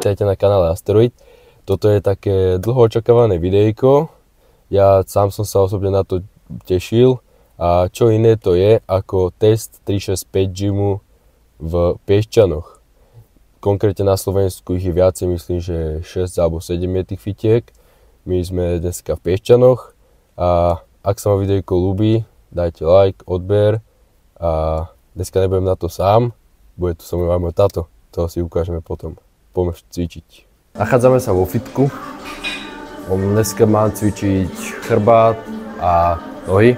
Vítajte na kanále Asteroid. Toto je také dlho očakávané videjko. Ja sám som sa osobne na to tešil. A čo iné to je ako test 365 gymu v Piešťanoch. Konkrétne na Slovensku ich je viacej, myslím, že 6 alebo 7 je tých fitiek. My sme dneska v Piešťanoch a ak sa vám videjko ľúbi, dajte like, odber a dneska nebudem na to sám, bude tu so mnou aj môj tato. To si ukážeme potom. Poďme cvičiť. Nachádzame sa vo fitku. Dneska mám cvičiť chrbát a nohy.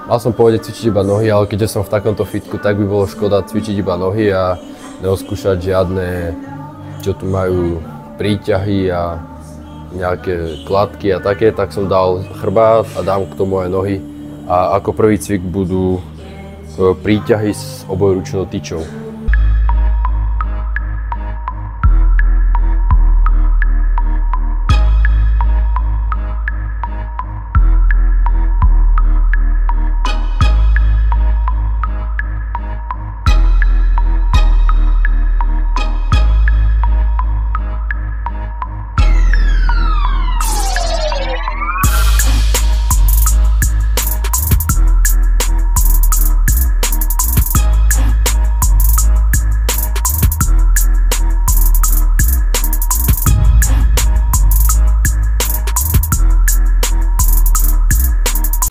Mal som pôvodne cvičiť iba nohy, ale keďže som v takomto fitku, tak by bolo škoda cvičiť iba nohy a neoskúšať žiadne, čo tu majú príťahy a nejaké kladky a také, tak som dal chrbát a dám k tomu aj nohy. A ako prvý cvik budú príťahy s obojručnou tyčou.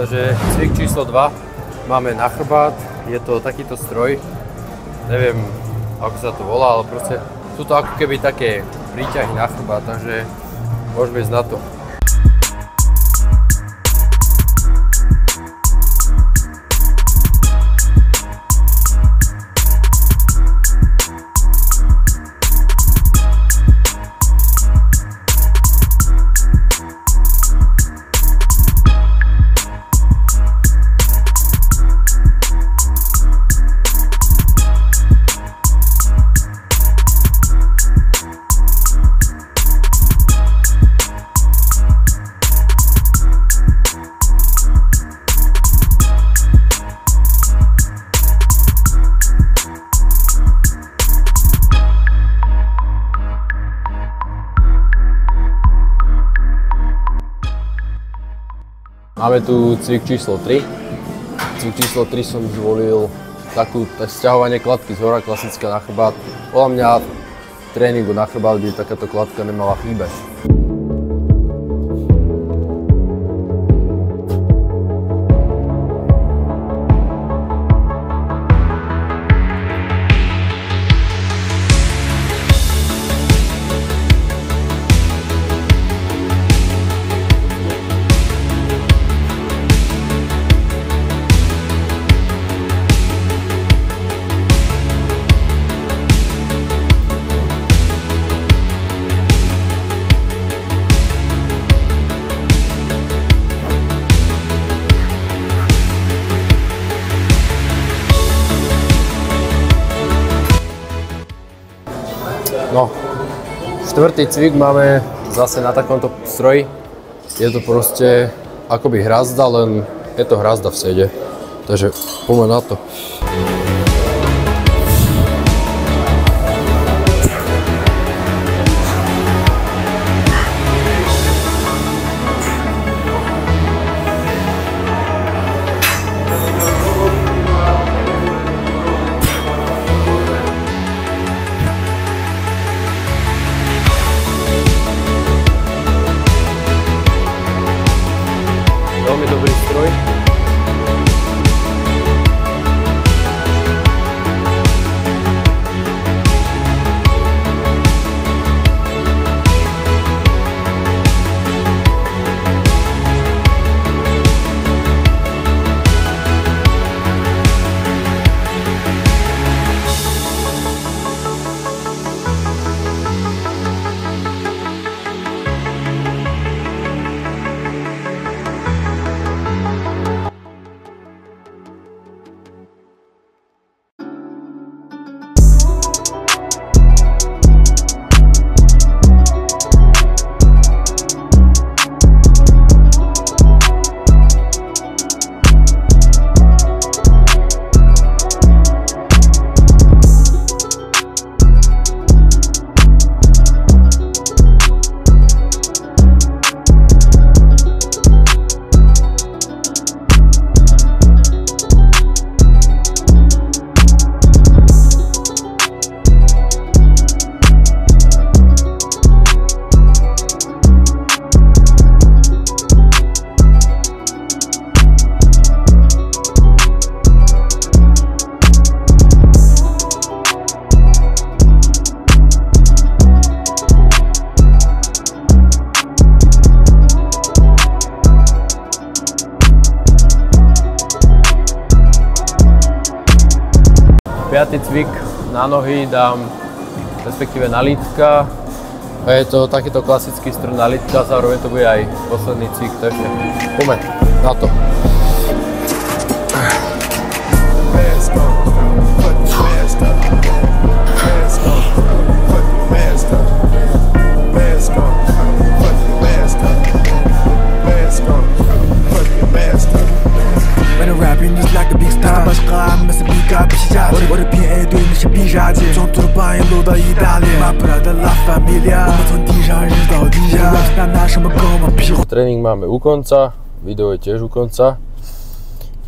Takže cvik číslo 2 máme na chrbát, je to takýto stroj, neviem ako sa to volá, ale proste sú to ako keby také príťahy na chrbát, takže môžeme ísť na to. Máme tu cvik číslo 3. Cvik číslo 3 som zvolil takú sťahovanie kladky z hora, klasická na chrbát. Podľa mňa v tréningu na chrbát by takáto kladka nemala chýbať. No, štvrtý cvik máme zase na takomto stroji. Je to proste akoby hrazda, len je to hrazda v sede. Takže poďme na to. Veľmi dobrý stroj. 5. cvik na nohy dám, respektíve na lítka. A je to takýto klasický strn na lítka, zároveň to bude aj posledný cvik, takže poďme na to. Tréning máme u konca, video je tiež u konca.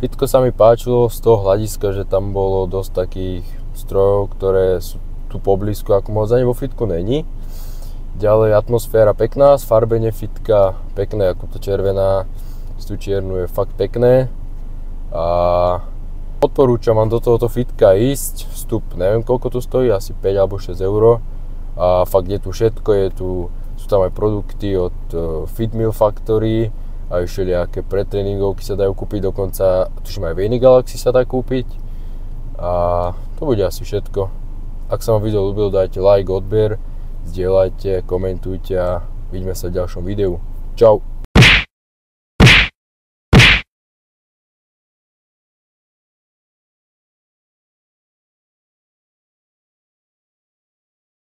Fitko sa mi páčilo z toho hľadiska, že tam bolo dosť takých strojov, ktoré sú tu poblízku, ako moc ani vo fitku není. Ďalej atmosféra pekná, sfarbenie fitka pekné, ako to červená z tú čiernu je fakt pekné. A odporúčam vám do tohoto fitka ísť, vstup neviem koľko tu stojí, asi 5 alebo 6 eur. A fakt je tu všetko, sú tam aj produkty od Fit Meal Factory, aj všelijaké pretréningovky sa dajú kúpiť, dokonca tuším aj v Any Galaxy sa dá kúpiť. A to bude asi všetko. Ak sa vám video ľúbilo, dajte like, odber, zdieľajte, komentujte a vidíme sa v ďalšom videu. Čau!